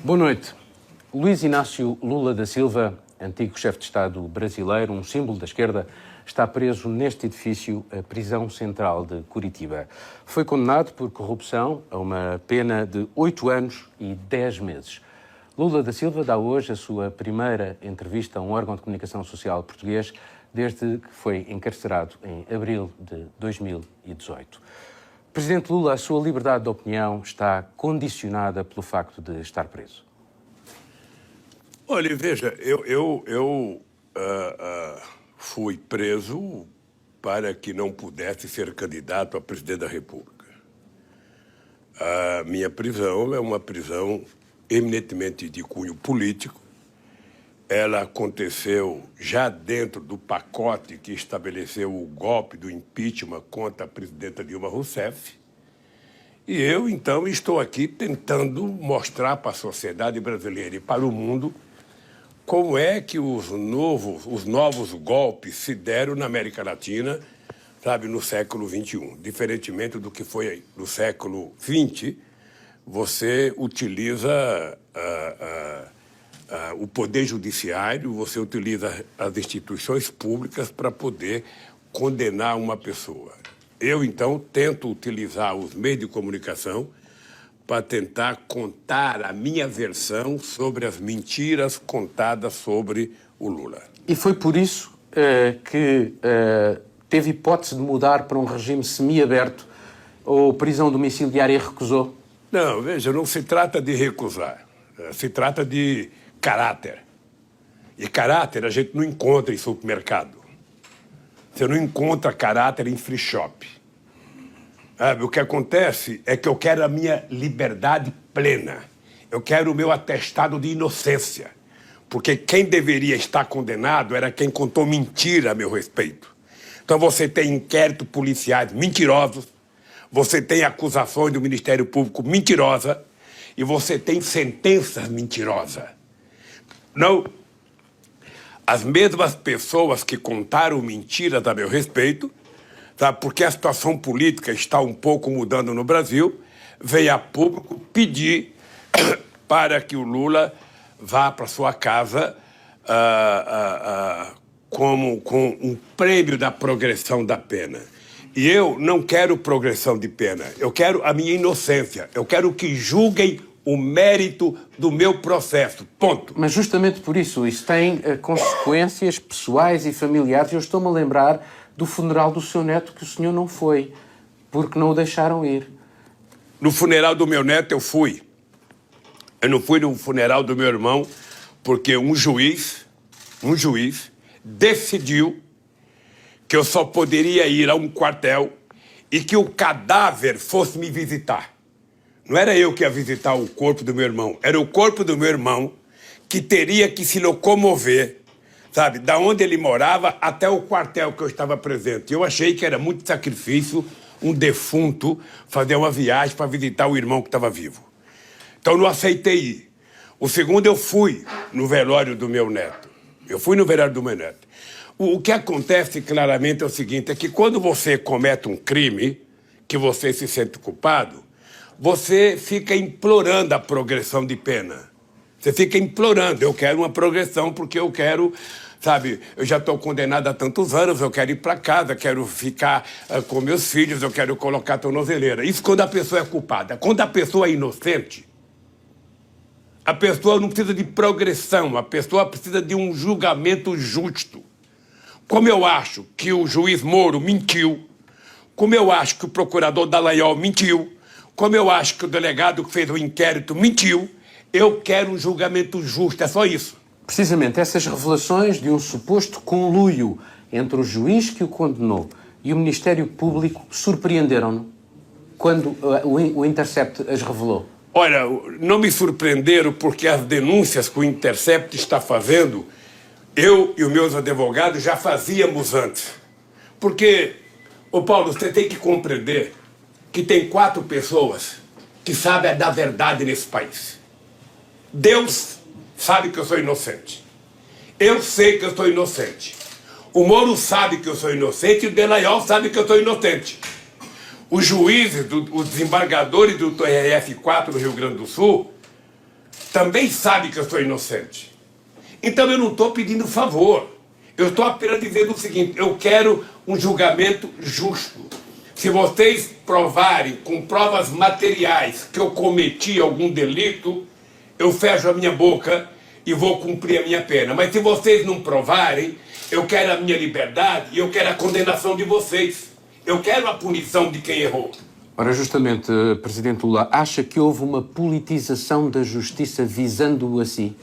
Boa noite. Luiz Inácio Lula da Silva, antigo chefe de Estado brasileiro, um símbolo da esquerda, está preso neste edifício, a prisão central de Curitiba. Foi condenado por corrupção a uma pena de 8 anos e 10 meses. Lula da Silva dá hoje a sua primeira entrevista a um órgão de comunicação social português desde que foi encarcerado em abril de 2018. Presidente Lula, a sua liberdade de opinião está condicionada pelo facto de estar preso? Olha, veja, eu fui preso para que não pudesse ser candidato a presidente da República. A minha prisão é uma prisão eminentemente de cunho político. Ela aconteceu já dentro do pacote que estabeleceu o golpe do impeachment contra a presidenta Dilma Rousseff. E eu, então, estou aqui tentando mostrar para a sociedade brasileira e para o mundo como é que os novos golpes se deram na América Latina, sabe, no século XXI. Diferentemente do que foi no século XX, você utiliza o poder judiciário, você utiliza as instituições públicas para poder condenar uma pessoa. Eu, então, tento utilizar os meios de comunicação para tentar contar a minha versão sobre as mentiras contadas sobre o Lula. E foi por isso que teve hipótese de mudar para um regime semiaberto ou prisão domiciliária e recusou? Não, veja, não se trata de recusar. Se trata de caráter. E caráter a gente não encontra em supermercado. Você não encontra caráter em free shop. O que acontece é que eu quero a minha liberdade plena. Eu quero o meu atestado de inocência. Porque quem deveria estar condenado era quem contou mentira a meu respeito. Então você tem inquéritos policiais mentirosos, você tem acusações do Ministério Público mentirosa e você tem sentenças mentirosas. Não, as mesmas pessoas que contaram mentiras a meu respeito, sabe, porque a situação política está um pouco mudando no Brasil, veio a público pedir para que o Lula vá para sua casa com um prêmio da progressão da pena. E eu não quero progressão de pena, eu quero a minha inocência, eu quero que julguem o mérito do meu processo, ponto. Mas justamente por isso tem consequências pessoais e familiares. Eu estou-me a lembrar do funeral do seu neto que o senhor não foi, porque não o deixaram ir. No funeral do meu neto eu fui. Eu não fui no funeral do meu irmão porque um juiz decidiu que eu só poderia ir a um quartel e que o cadáver fosse me visitar. Não era eu que ia visitar o corpo do meu irmão, era o corpo do meu irmão que teria que se locomover, sabe, da onde ele morava até o quartel que eu estava presente. Eu achei que era muito sacrifício um defunto fazer uma viagem para visitar o irmão que estava vivo. Então não aceitei ir. O segundo, eu fui no velório do meu neto. O que acontece claramente é o seguinte, é que quando você comete um crime, que você se sente culpado, você fica implorando a progressão de pena. Você fica implorando, eu quero uma progressão porque eu quero, sabe, eu já estou condenado há tantos anos, eu quero ir para casa, quero ficar com meus filhos, eu quero colocar a tornozeleira. Isso quando a pessoa é culpada. Quando a pessoa é inocente, a pessoa não precisa de progressão, a pessoa precisa de um julgamento justo. Como eu acho que o juiz Moro mentiu, como eu acho que o procurador Dallagnol mentiu, como eu acho que o delegado que fez o inquérito mentiu, eu quero um julgamento justo, é só isso. Precisamente essas revelações de um suposto conluio entre o juiz que o condenou e o Ministério Público surpreenderam-no quando o Intercept as revelou? Olha, não me surpreenderam porque as denúncias que o Intercept está fazendo, eu e os meus advogados já fazíamos antes. Porque, Paulo, você tem que compreender que tem 4 pessoas que sabem da verdade nesse país. Deus sabe que eu sou inocente. Eu sei que eu sou inocente. O Moro sabe que eu sou inocente e o Dallagnol sabe que eu sou inocente. Os juízes, os desembargadores do TRF4 do Rio Grande do Sul também sabe que eu sou inocente. Então eu não estou pedindo favor. Eu estou apenas dizendo o seguinte: eu quero um julgamento justo. Se vocês provarem com provas materiais que eu cometi algum delito, eu fecho a minha boca e vou cumprir a minha pena. Mas se vocês não provarem, eu quero a minha liberdade e eu quero a condenação de vocês. Eu quero a punição de quem errou. Ora, justamente, Presidente Lula, acha que houve uma politização da justiça visando-o a si?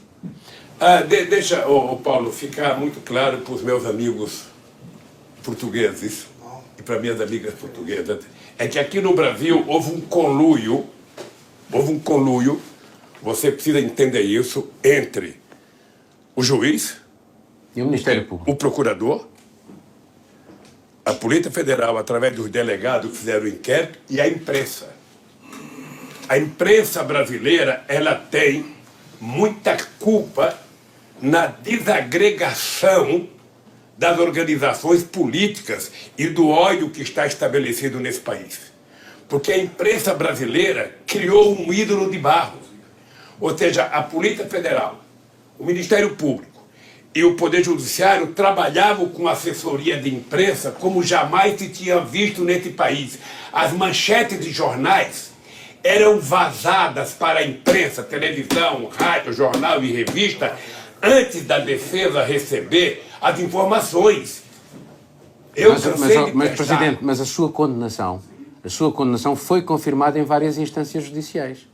Deixa, Paulo, ficar muito claro para os meus amigos portugueses e para minhas amigas portuguesas, é que aqui no Brasil houve um conluio, você precisa entender isso, entre o juiz, E o Ministério Público? o procurador, a Polícia Federal, através dos delegados que fizeram o inquérito, e a imprensa. A imprensa brasileira, ela tem muita culpa na desagregação das organizações políticas e do ódio que está estabelecido nesse país. Porque a imprensa brasileira criou um ídolo de barro. Ou seja, a Polícia Federal, o Ministério Público e o Poder Judiciário trabalhavam com assessoria de imprensa como jamais se tinha visto nesse país. As manchetes de jornais eram vazadas para a imprensa, televisão, rádio, jornal e revista, antes da defesa receber as informações. Mas, Presidente, mas a sua condenação foi confirmada em várias instâncias judiciais,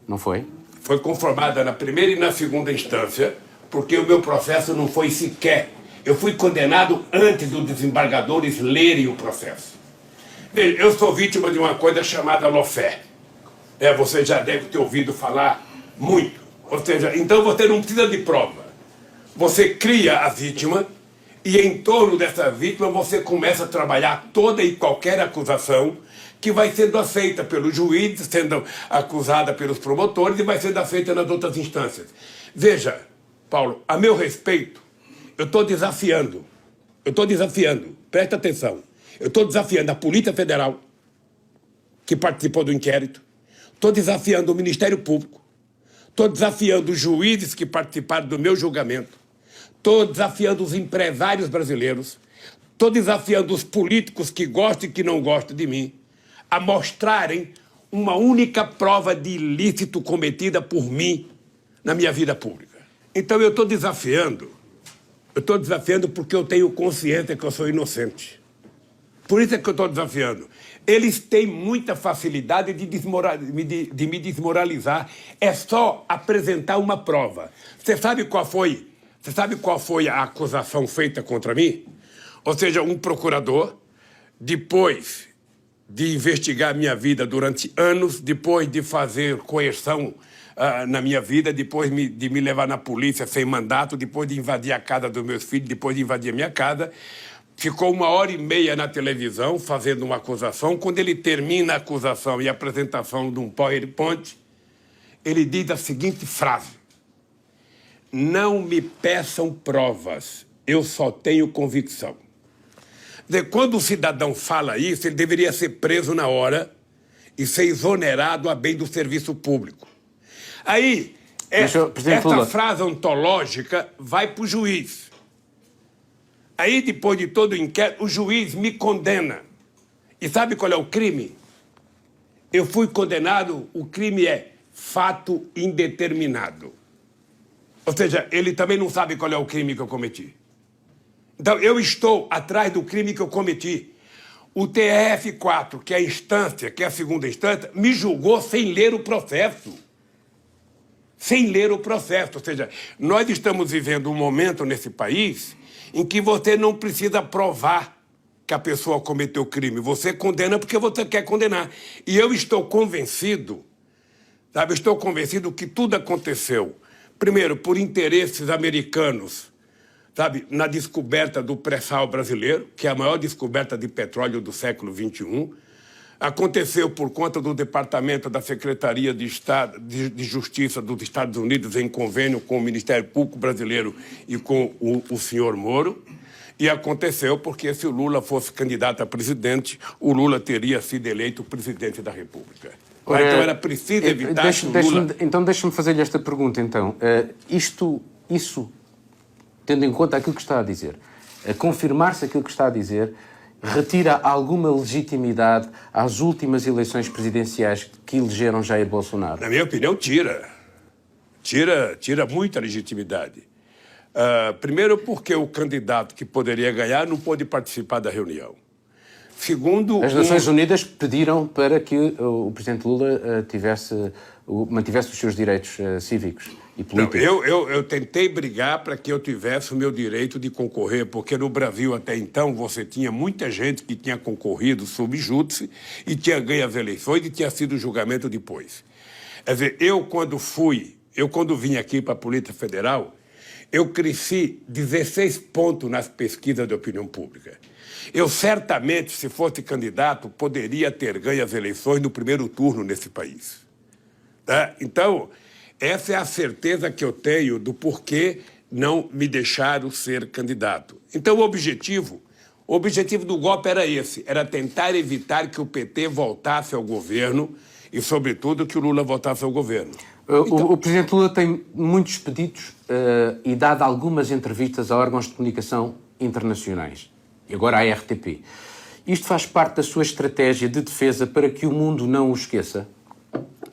não foi? Foi conformada na primeira e na segunda instância, porque o meu processo não foi sequer. Eu fui condenado antes dos desembargadores lerem o processo. Veja, eu sou vítima de uma coisa chamada lawfare. Você já deve ter ouvido falar muito. Ou seja, então você não precisa de prova. Você cria a vítima e em torno dessa vítima você começa a trabalhar toda e qualquer acusação que vai sendo aceita pelo juiz, sendo acusada pelos promotores e vai sendo aceita nas outras instâncias. Veja, Paulo, a meu respeito, eu estou desafiando, presta atenção, eu estou desafiando a Polícia Federal, que participou do inquérito, estou desafiando o Ministério Público, estou desafiando os juízes que participaram do meu julgamento, estou desafiando os empresários brasileiros, estou desafiando os políticos que gostam e que não gostam de mim, a mostrarem uma única prova de ilícito cometida por mim na minha vida pública. Então eu estou desafiando porque eu tenho consciência que eu sou inocente. Por isso é que eu estou desafiando. Eles têm muita facilidade de me desmoralizar. É só apresentar uma prova. Você sabe qual foi a acusação feita contra mim? Ou seja, um procurador, depois de investigar minha vida durante anos, depois de fazer coerção na minha vida, depois de me levar na polícia sem mandato, depois de invadir a casa dos meus filhos, depois de invadir a minha casa, ficou 1h30 na televisão fazendo uma acusação. Quando ele termina a acusação e a apresentação de um PowerPoint, ele diz a seguinte frase: não me peçam provas, eu só tenho convicção. Quando o cidadão fala isso, ele deveria ser preso na hora e ser exonerado a bem do serviço público. Aí, essa frase ontológica vai para o juiz. Aí, depois de todo o inquérito, o juiz me condena. E sabe qual é o crime? Eu fui condenado, o crime é fato indeterminado. Ou seja, ele também não sabe qual é o crime que eu cometi. Então, eu estou atrás do crime que eu cometi. O TRF4, que é a instância, que é a segunda instância, me julgou sem ler o processo. Sem ler o processo. Ou seja, nós estamos vivendo um momento nesse país em que você não precisa provar que a pessoa cometeu crime. Você condena porque você quer condenar. E eu estou convencido, sabe, estou convencido que tudo aconteceu, primeiro, por interesses americanos, sabe, na descoberta do pré-sal brasileiro, que é a maior descoberta de petróleo do século XXI. Aconteceu por conta do Departamento da Secretaria de Justiça dos Estados Unidos, em convênio com o Ministério Público Brasileiro e com o senhor Moro. E aconteceu porque, se o Lula fosse candidato a presidente, o Lula teria sido eleito presidente da República. Ora, então era preciso evitar que o Lula... Então deixa-me fazer-lhe esta pergunta, então. Isso, tendo em conta aquilo que está a dizer, a confirmar-se aquilo que está a dizer, retira alguma legitimidade às últimas eleições presidenciais que elegeram Jair Bolsonaro? Na minha opinião, tira. Tira muita legitimidade. Primeiro, porque o candidato que poderia ganhar não pôde participar da reunião. Segundo... As Nações Unidas pediram para que o presidente Lula mantivesse os seus direitos cívicos e políticos. Não, eu tentei brigar para que eu tivesse o meu direito de concorrer, porque no Brasil, até então, você tinha muita gente que tinha concorrido sob júdice e tinha ganho as eleições e tinha sido julgamento depois. Quer dizer, eu quando vim aqui para a Polícia Federal, eu cresci 16 pontos nas pesquisas de opinião pública. Eu certamente, se fosse candidato, poderia ter ganho as eleições no primeiro turno nesse país. Tá? Então, essa é a certeza que eu tenho do porquê não me deixaram ser candidato. Então, o objetivo do golpe era esse, era tentar evitar que o PT voltasse ao governo e, sobretudo, que o Lula voltasse ao governo. O presidente Lula tem muitos pedidos e dado algumas entrevistas a órgãos de comunicação internacionais, e agora à RTP. Isto faz parte da sua estratégia de defesa para que o mundo não o esqueça?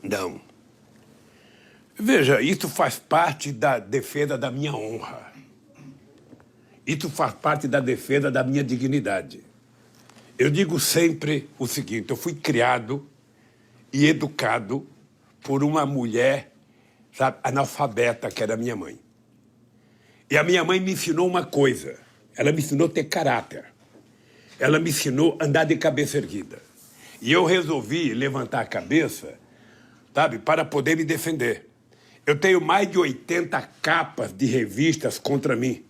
Não. Veja, isso faz parte da defesa da minha honra. Isso faz parte da defesa da minha dignidade. Eu digo sempre o seguinte, eu fui criado e educado por uma mulher, sabe, analfabeta, que era minha mãe. E a minha mãe me ensinou uma coisa. Ela me ensinou a ter caráter. Ela me ensinou a andar de cabeça erguida. E eu resolvi levantar a cabeça, sabe, para poder me defender. Eu tenho mais de 80 capas de revistas contra mim.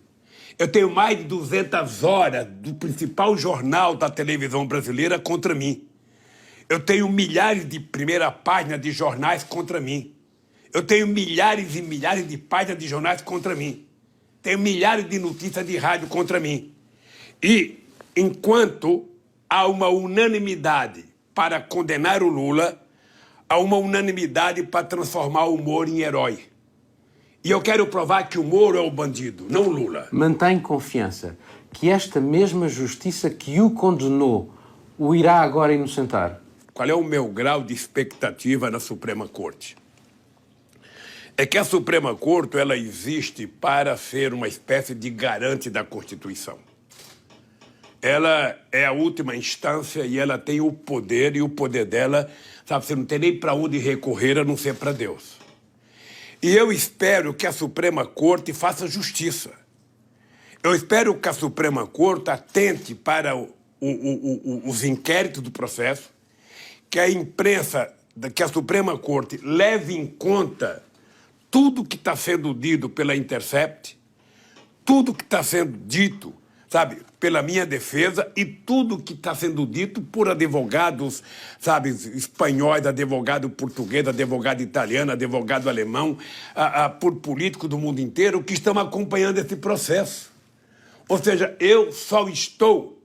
Eu tenho mais de 200 horas do principal jornal da televisão brasileira contra mim. Eu tenho milhares de primeira página de jornais contra mim. Eu tenho milhares e milhares de páginas de jornais contra mim. Tenho milhares de notícias de rádio contra mim. E, enquanto há uma unanimidade para condenar o Lula, há uma unanimidade para transformar o Moro em herói. E eu quero provar que o Moro é o bandido, não o Lula. Mantém confiança que esta mesma justiça que o condenou o irá agora inocentar? Qual é o meu grau de expectativa na Suprema Corte? É que a Suprema Corte ela existe para ser uma espécie de garante da Constituição. Ela é a última instância e ela tem o poder, e o poder dela, sabe, você não tem nem para onde recorrer a não ser para Deus. E eu espero que a Suprema Corte faça justiça. Eu espero que a Suprema Corte atente para os inquéritos do processo, que a imprensa, que a Suprema Corte leve em conta tudo que está sendo dito pela Intercept, tudo que está sendo dito, sabe, pela minha defesa e tudo que está sendo dito por advogados, sabe, espanhóis, advogado português, advogado italiano, advogado alemão, por políticos do mundo inteiro que estão acompanhando esse processo. Ou seja, eu só estou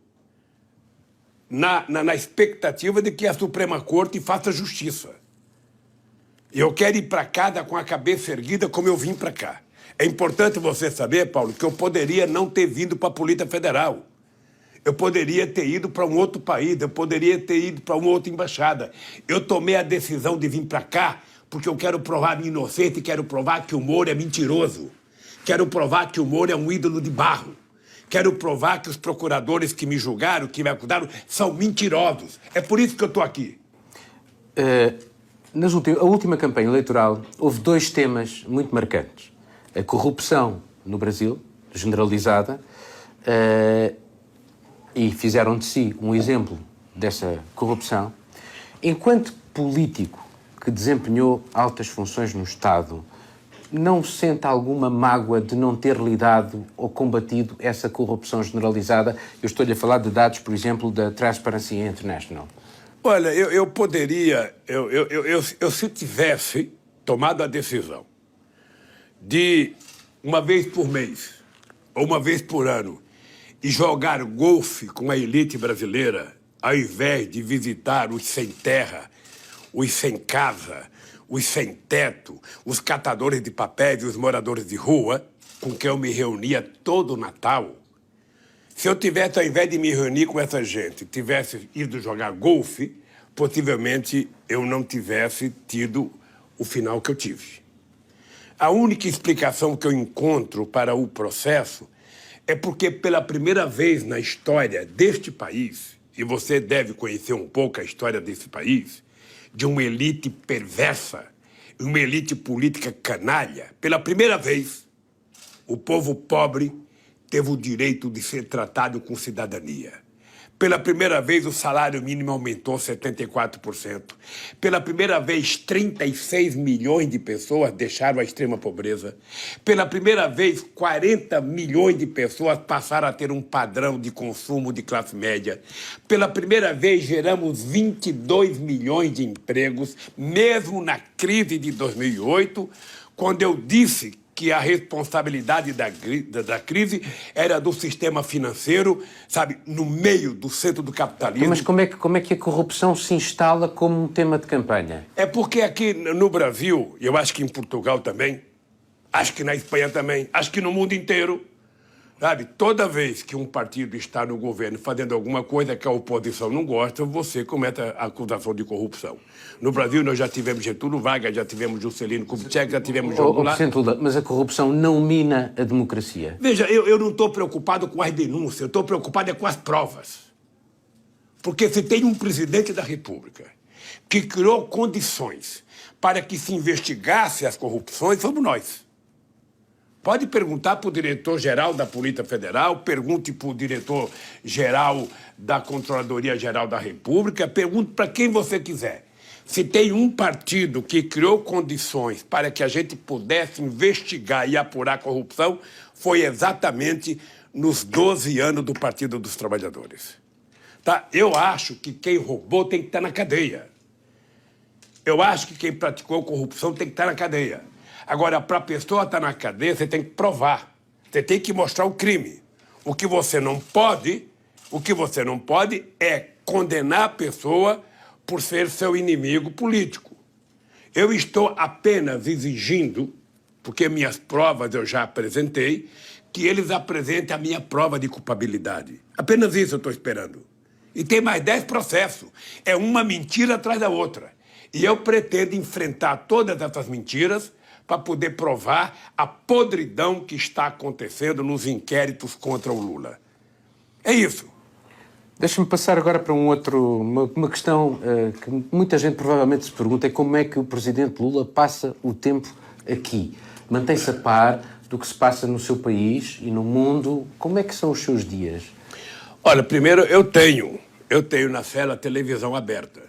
na expectativa de que a Suprema Corte faça justiça. Eu quero ir para casa com a cabeça erguida como eu vim para cá. É importante você saber, Paulo, que eu poderia não ter vindo para a Polícia Federal. Eu poderia ter ido para um outro país, eu poderia ter ido para uma outra embaixada. Eu tomei a decisão de vir para cá porque eu quero provar a minha inocência e quero provar que o Moro é mentiroso. Quero provar que o Moro é um ídolo de barro. Quero provar que os procuradores que me julgaram, que me acusaram, são mentirosos. É por isso que eu estou aqui. A última campanha eleitoral houve dois temas muito marcantes. A corrupção no Brasil, generalizada, e fizeram de si um exemplo dessa corrupção. Enquanto político que desempenhou altas funções no Estado, não sente alguma mágoa de não ter lidado ou combatido essa corrupção generalizada? Eu estou-lhe a falar de dados, por exemplo, da Transparency International. Olha, eu poderia, se eu tivesse tomado a decisão de, uma vez por mês, ou uma vez por ano, e jogar golfe com a elite brasileira, ao invés de visitar os sem terra, os sem casa, os sem teto, os catadores de papéis e os moradores de rua, com quem eu me reunia todo o Natal, se eu tivesse, ao invés de me reunir com essa gente, tivesse ido jogar golfe, possivelmente eu não tivesse tido o final que eu tive. A única explicação que eu encontro para o processo é porque, pela primeira vez na história deste país, e você deve conhecer um pouco a história desse país, de uma elite perversa, uma elite política canalha, pela primeira vez, o povo pobre teve o direito de ser tratado com cidadania. Pela primeira vez, o salário mínimo aumentou 74%. Pela primeira vez, 36 milhões de pessoas deixaram a extrema pobreza. Pela primeira vez, 40 milhões de pessoas passaram a ter um padrão de consumo de classe média. Pela primeira vez, geramos 22 milhões de empregos, mesmo na crise de 2008, quando eu disse que a responsabilidade da crise era do sistema financeiro, sabe, no meio do centro do capitalismo. Mas como é que a corrupção se instala como um tema de campanha? É porque aqui no Brasil, eu acho que em Portugal também, acho que na Espanha também, acho que no mundo inteiro, sabe, toda vez que um partido está no governo fazendo alguma coisa que a oposição não gosta, você comete a acusação de corrupção. No Brasil, nós já tivemos Getúlio Vargas, já tivemos Juscelino Kubitschek, já tivemos João Goulart. Presidente Lula, mas a corrupção não mina a democracia? Veja, eu não estou preocupado com as denúncias, eu estou preocupado com as provas. Porque se tem um presidente da República que criou condições para que se investigasse as corrupções, somos nós. Pode perguntar para o diretor-geral da Polícia Federal, pergunte para o diretor-geral da Controladoria Geral da República, pergunte para quem você quiser. Se tem um partido que criou condições para que a gente pudesse investigar e apurar a corrupção, foi exatamente nos 12 anos do Partido dos Trabalhadores. Tá? Eu acho que quem roubou tem que estar na cadeia. Eu acho que quem praticou corrupção tem que estar na cadeia. Agora, para a pessoa estar na cadeia, você tem que provar. Você tem que mostrar o crime. O que você não pode é condenar a pessoa por ser seu inimigo político. Eu estou apenas exigindo, porque minhas provas eu já apresentei, que eles apresentem a minha prova de culpabilidade. Apenas isso eu estou esperando. E tem mais 10 processos. É uma mentira atrás da outra. E eu pretendo enfrentar todas essas mentiras para poder provar a podridão que está acontecendo nos inquéritos contra o Lula. É isso. Deixa-me passar agora para uma questão que muita gente provavelmente se pergunta, é como é que o Presidente Lula passa o tempo aqui? Mantém-se a par do que se passa no seu país e no mundo? Como é que são os seus dias? Olha, primeiro eu tenho na cela televisão aberta.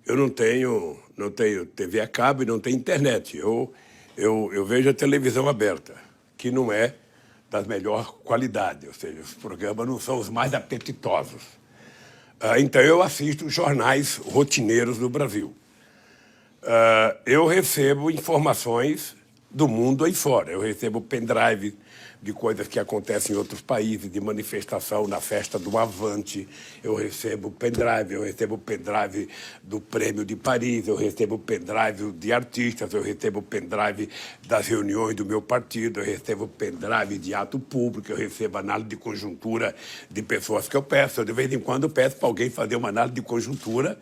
Eu não tenho TV a cabo e não tenho internet. Eu vejo a televisão aberta, que não é da melhor qualidade, ou seja, os programas não são os mais apetitosos. Então eu assisto jornais rotineiros do Brasil. Eu recebo informações do mundo aí fora. Eu recebo pendrive de coisas que acontecem em outros países, de manifestação na festa do Avante. Eu recebo pendrive do Prêmio de Paris, eu recebo pendrive de artistas, eu recebo pendrive das reuniões do meu partido, eu recebo pendrive de ato público, eu recebo análise de conjuntura de pessoas que eu peço. Eu, de vez em quando, peço para alguém fazer uma análise de conjuntura,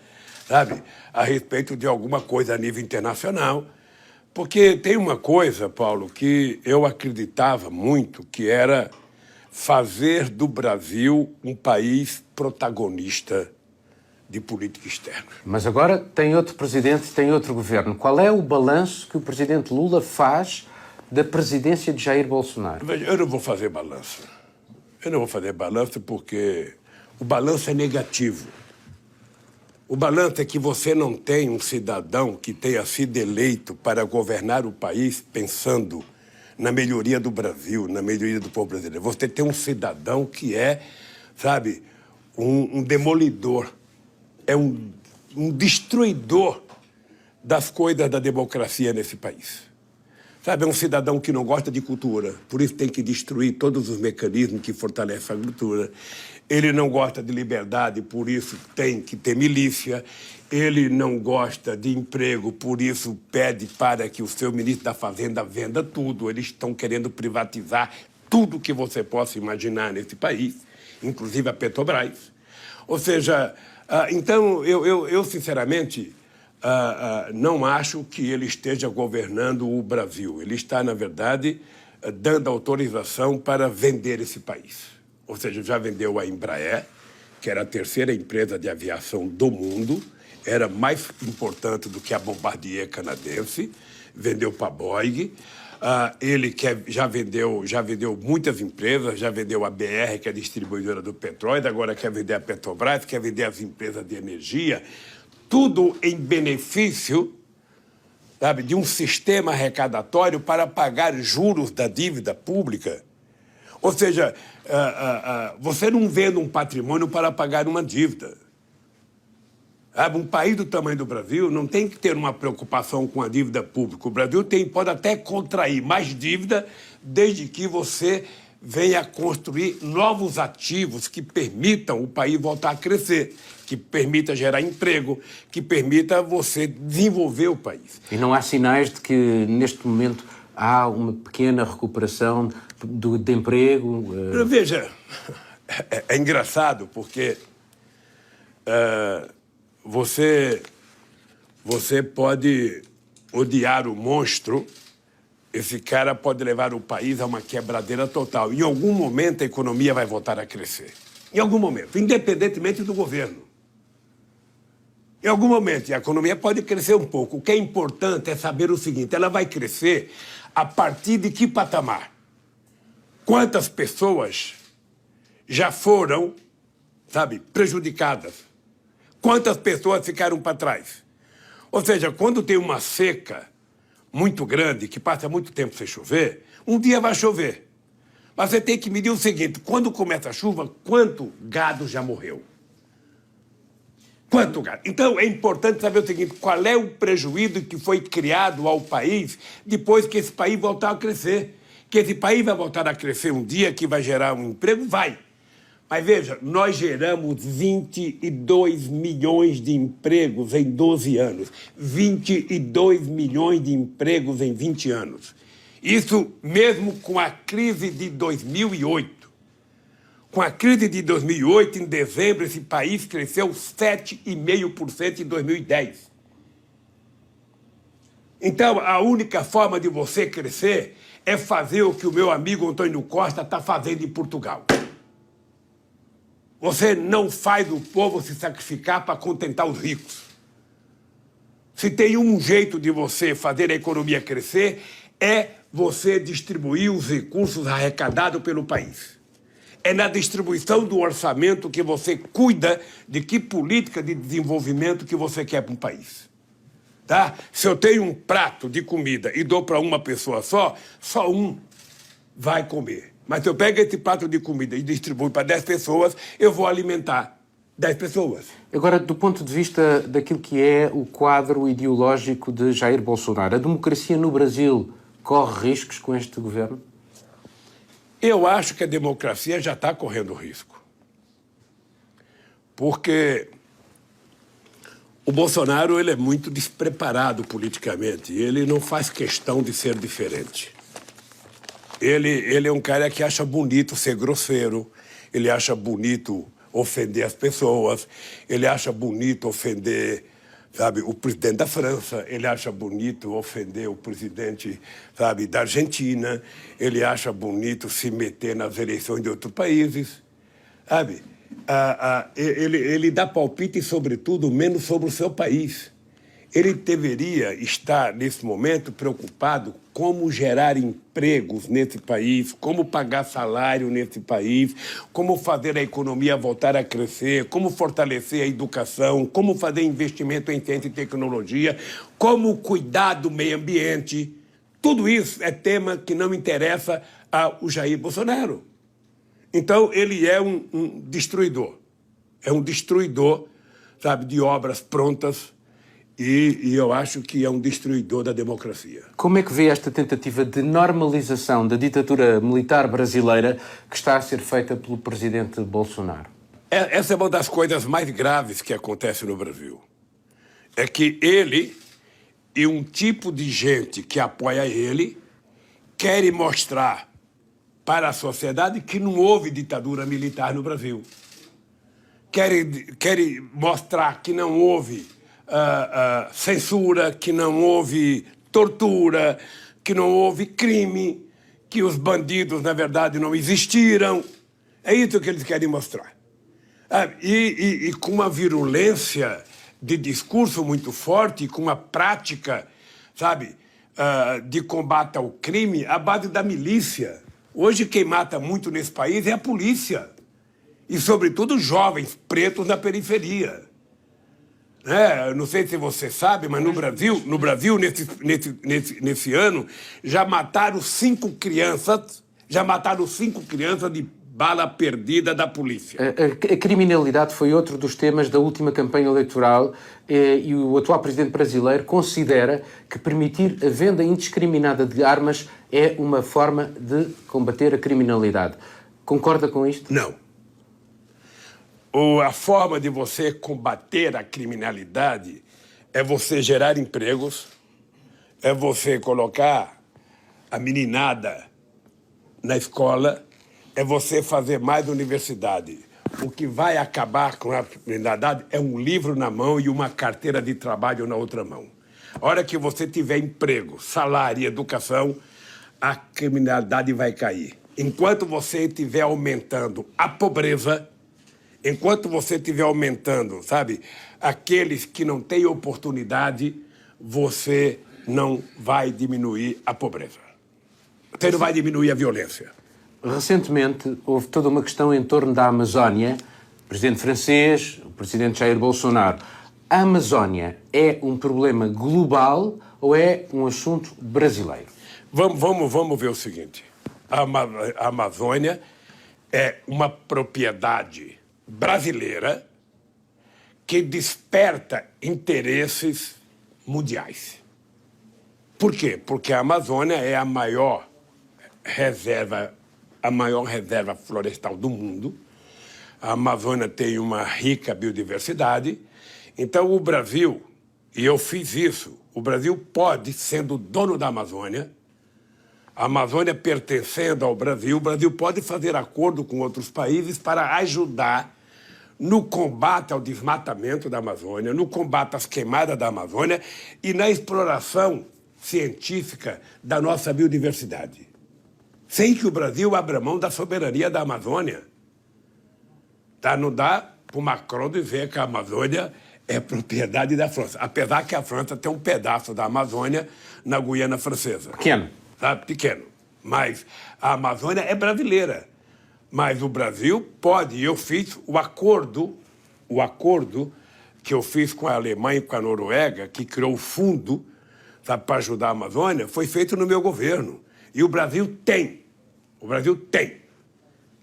sabe, a respeito de alguma coisa a nível internacional. Porque tem uma coisa, Paulo, que eu acreditava muito, que era fazer do Brasil um país protagonista de política externa. Mas agora tem outro presidente, tem outro governo. Qual é o balanço que o Presidente Lula faz da presidência de Jair Bolsonaro? Veja, eu não vou fazer balanço. Eu não vou fazer balanço porque o balanço é negativo. O balanço é que você não tem um cidadão que tenha sido eleito para governar o país pensando na melhoria do Brasil, na melhoria do povo brasileiro. Você tem um cidadão que é, sabe, um demolidor, é um destruidor das coisas da democracia nesse país. Sabe, é um cidadão que não gosta de cultura, por isso tem que destruir todos os mecanismos que fortalecem a cultura. Ele não gosta de liberdade, por isso tem que ter milícia. Ele não gosta de emprego, por isso pede para que o seu ministro da Fazenda venda tudo. Eles estão querendo privatizar tudo que você possa imaginar nesse país, inclusive a Petrobras. Ou seja, então, eu sinceramente, não acho que ele esteja governando o Brasil. Ele está, na verdade, dando autorização para vender esse país. Ou seja, já vendeu a Embraer, que era a terceira empresa de aviação do mundo, era mais importante do que a Bombardier canadense, vendeu para a Boeing. Ele já vendeu muitas empresas, já vendeu a BR, que é a distribuidora do petróleo, agora quer vender a Petrobras, quer vender as empresas de energia, tudo em benefício, sabe, de um sistema arrecadatório para pagar juros da dívida pública. Ou seja, você não vende um patrimônio para pagar uma dívida. Um país do tamanho do Brasil não tem que ter uma preocupação com a dívida pública. O Brasil pode até contrair mais dívida desde que você venha construir novos ativos que permitam o país voltar a crescer, que permita gerar emprego, que permita você desenvolver o país. E não há sinais de que, neste momento, há uma pequena recuperação de emprego? Veja, é engraçado porque você pode odiar o monstro, esse cara pode levar o país a uma quebradeira total. Em algum momento a economia vai voltar a crescer. Em algum momento, independentemente do governo. Em algum momento, a economia pode crescer um pouco. O que é importante é saber o seguinte, ela vai crescer a partir de que patamar? Quantas pessoas já foram, sabe, prejudicadas? Quantas pessoas ficaram para trás? Ou seja, quando tem uma seca muito grande, que passa muito tempo sem chover, um dia vai chover. Mas você tem que medir o seguinte, quando começa a chuva, quanto gado já morreu? Quanto gado? Então, é importante saber o seguinte, qual é o prejuízo que foi criado ao país depois que esse país voltar a crescer. Que esse país vai voltar a crescer um dia, que vai gerar um emprego? Vai. Mas veja, nós geramos 22 milhões de empregos em 12 anos. 22 milhões de empregos em 20 anos. Isso mesmo com a crise de 2008. Com a crise de 2008, em dezembro, esse país cresceu 7,5% em 2010. Então, a única forma de você crescer é fazer o que o meu amigo Antônio Costa está fazendo em Portugal. Você não faz o povo se sacrificar para contentar os ricos. Se tem um jeito de você fazer a economia crescer, é você distribuir os recursos arrecadados pelo país. É na distribuição do orçamento que você cuida de que política de desenvolvimento que você quer para um país. Tá? Se eu tenho um prato de comida e dou para uma pessoa só um vai comer. Mas se eu pego esse prato de comida e distribuo para 10 pessoas, eu vou alimentar 10 pessoas. Agora, do ponto de vista daquilo que é o quadro ideológico de Jair Bolsonaro, a democracia no Brasil corre riscos com este governo? Eu acho que a democracia já está correndo risco. Porque o Bolsonaro ele é muito despreparado politicamente. Ele não faz questão de ser diferente. Ele é um cara que acha bonito ser grosseiro, ele acha bonito ofender as pessoas, ele acha bonito ofender, sabe, o presidente da França, ele acha bonito ofender o presidente, sabe, da Argentina, ele acha bonito se meter nas eleições de outros países, sabe? Ele dá palpite, sobretudo, menos sobre o seu país. Ele deveria estar, nesse momento, preocupado como gerar empregos nesse país, como pagar salário nesse país, como fazer a economia voltar a crescer, como fortalecer a educação, como fazer investimento em ciência e tecnologia, como cuidar do meio ambiente. Tudo isso é tema que não interessa ao Jair Bolsonaro. Então, ele é um destruidor. É um destruidor, sabe, de obras prontas. e eu acho que é um destruidor da democracia. Como é que vê esta tentativa de normalização da ditadura militar brasileira que está a ser feita pelo presidente Bolsonaro? Essa é uma das coisas mais graves que acontece no Brasil. É que ele e um tipo de gente que apoia ele querem mostrar para a sociedade que não houve ditadura militar no Brasil. Querem mostrar que não houve censura, que não houve tortura, que não houve crime, que os bandidos, na verdade, não existiram. É isso que eles querem mostrar. E com uma virulência de discurso muito forte, com uma prática, sabe, de combate ao crime à base da milícia. Hoje quem mata muito nesse país é a polícia. E, sobretudo, jovens pretos na periferia. Não sei se você sabe, mas no Brasil nesse ano, já mataram 5 crianças de bala perdida da polícia. A criminalidade foi outro dos temas da última campanha eleitoral e o atual presidente brasileiro considera que permitir a venda indiscriminada de armas é uma forma de combater a criminalidade. Concorda com isto? Não. A forma de você combater a criminalidade é você gerar empregos, é você colocar a meninada na escola, é você fazer mais universidade. O que vai acabar com a criminalidade é um livro na mão e uma carteira de trabalho na outra mão. A hora que você tiver emprego, salário e educação, a criminalidade vai cair. Enquanto você estiver aumentando a pobreza, enquanto você estiver aumentando, sabe, aqueles que não têm oportunidade, você não vai diminuir a pobreza. Você não vai diminuir a violência. Recentemente, houve toda uma questão em torno da Amazónia. O presidente francês, o presidente Jair Bolsonaro. A Amazónia é um problema global ou é um assunto brasileiro? Vamos ver o seguinte. A Amazônia é uma propriedade brasileira que desperta interesses mundiais. Por quê? Porque a Amazônia é a maior reserva florestal do mundo. A Amazônia tem uma rica biodiversidade. Então, o Brasil, e eu fiz isso, o Brasil pode, sendo dono da Amazônia, a Amazônia pertencendo ao Brasil, o Brasil pode fazer acordo com outros países para ajudar no combate ao desmatamento da Amazônia, no combate às queimadas da Amazônia e na exploração científica da nossa biodiversidade. Sem que o Brasil abra mão da soberania da Amazônia. Não dá para o Macron dizer que a Amazônia é propriedade da França. Apesar que a França tem um pedaço da Amazônia na Guiana Francesa. Pequeno. Pequeno. Mas a Amazônia é brasileira. Mas o Brasil pode. E eu fiz o acordo que eu fiz com a Alemanha e com a Noruega, que criou o fundo para ajudar a Amazônia, foi feito no meu governo. E o Brasil tem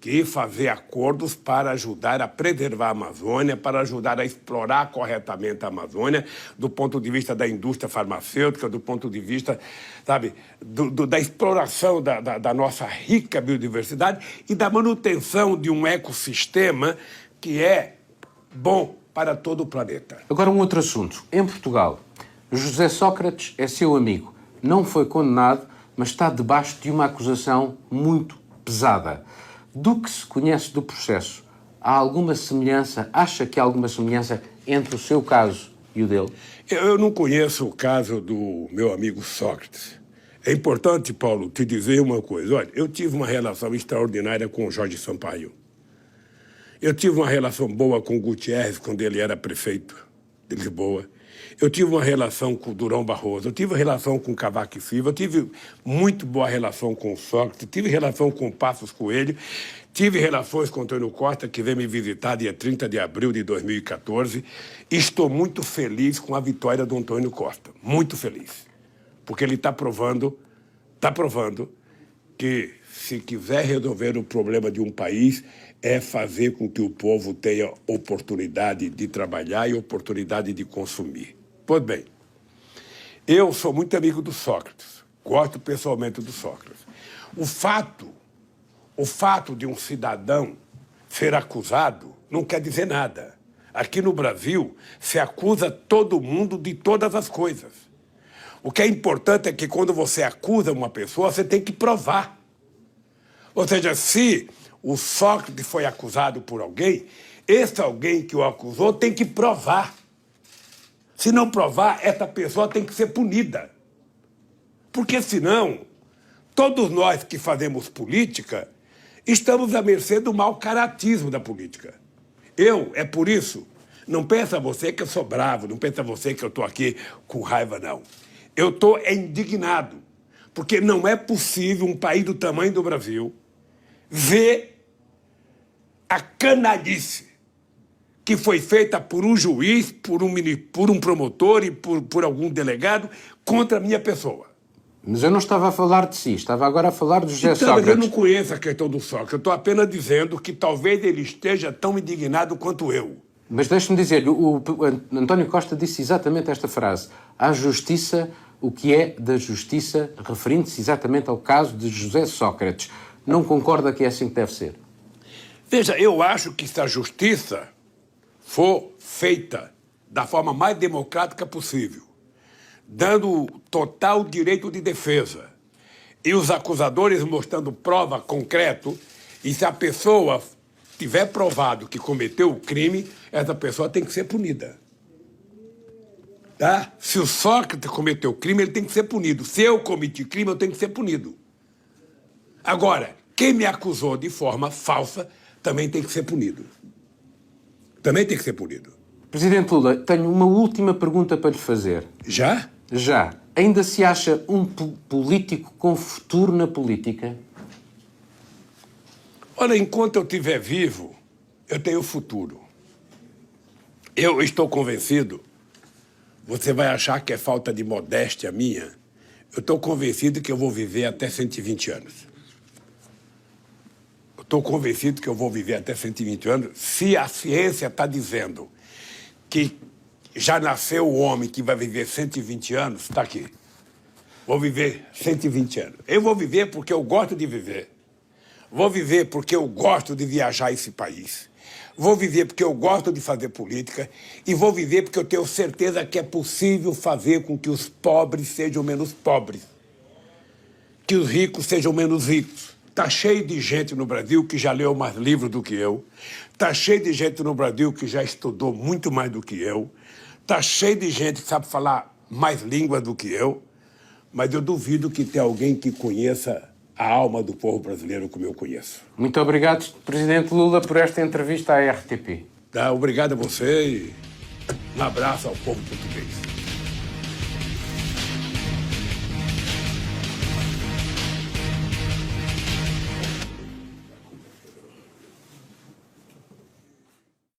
que fazer acordos para ajudar a preservar a Amazônia, para ajudar a explorar corretamente a Amazônia, do ponto de vista da indústria farmacêutica, do ponto de vista, sabe, da exploração da nossa rica biodiversidade e da manutenção de um ecossistema que é bom para todo o planeta. Agora um outro assunto. Em Portugal, José Sócrates é seu amigo. Não foi condenado, mas está debaixo de uma acusação muito pesada. Do que se conhece do processo, há alguma semelhança, acha que há alguma semelhança entre o seu caso e o dele? Eu não conheço o caso do meu amigo Sócrates. É importante, Paulo, te dizer uma coisa. Olha, eu tive uma relação extraordinária com o Jorge Sampaio. Eu tive uma relação boa com o Gutierrez quando ele era prefeito de Lisboa. Eu tive uma relação com o Durão Barroso, eu tive relação com o Cavaco Silva, eu tive muito boa relação com o Sócrates, tive relação com o Passos Coelho, tive relações com o Antônio Costa, que veio me visitar dia 30 de abril de 2014, e estou muito feliz com a vitória do Antônio Costa, muito feliz, porque ele está provando que se quiser resolver o problema de um país, é fazer com que o povo tenha oportunidade de trabalhar e oportunidade de consumir. Pois bem, eu sou muito amigo do Sócrates, gosto pessoalmente do Sócrates. O fato de um cidadão ser acusado não quer dizer nada. Aqui no Brasil, se acusa todo mundo de todas as coisas. O que é importante é que quando você acusa uma pessoa, você tem que provar. Ou seja, se o Sócrates foi acusado por alguém, esse alguém que o acusou tem que provar. Se não provar, essa pessoa tem que ser punida. Porque senão, todos nós que fazemos política, estamos à mercê do mau caratismo da política. É por isso, não pensa você que eu sou bravo, não pensa você que eu estou aqui com raiva, não. Eu estou indignado, porque não é possível um país do tamanho do Brasil ver a canalice que foi feita por um juiz, por um promotor e por algum delegado contra a minha pessoa. Mas eu não estava a falar de si, estava agora a falar do José Então, mas eu Sócrates. não conheço a questão do Sócrates. Eu estou apenas dizendo que talvez ele esteja tão indignado quanto eu. Mas deixe-me dizer-lhe, o António Costa disse exatamente esta frase. Há justiça, o que é da justiça, referindo-se exatamente ao caso de José Sócrates. Não concorda que é assim que deve ser? Veja, eu acho que se a justiça for feita da forma mais democrática possível, dando total direito de defesa, e os acusadores mostrando prova concreta, e se a pessoa tiver provado que cometeu o crime, essa pessoa tem que ser punida. Tá? Se o Sócrates cometeu o crime, ele tem que ser punido. Se eu cometi crime, eu tenho que ser punido. Agora, quem me acusou de forma falsa também tem que ser punido. Também tem que ser punido. Presidente Lula, tenho uma última pergunta para lhe fazer. Já? Já. Ainda se acha um político com futuro na política? Olha, enquanto eu estiver vivo, eu tenho futuro. Eu estou convencido, você vai achar que é falta de modéstia minha, eu estou convencido que eu vou viver até 120 anos. Eu estou convencido que eu vou viver até 120 anos, se a ciência está dizendo que já nasceu o homem que vai viver 120 anos, está aqui. Vou viver 120 anos. Eu vou viver porque eu gosto de viver. Vou viver porque eu gosto de viajar esse país. Vou viver porque eu gosto de fazer política. E vou viver porque eu tenho certeza que é possível fazer com que os pobres sejam menos pobres. Que os ricos sejam menos ricos. Está cheio de gente no Brasil que já leu mais livros do que eu. Está cheio de gente no Brasil que já estudou muito mais do que eu. Está cheio de gente que sabe falar mais línguas do que eu. Mas eu duvido que tenha alguém que conheça a alma do povo brasileiro como eu conheço. Muito obrigado, Presidente Lula, por esta entrevista à RTP. Tá, obrigado a você e um abraço ao povo português.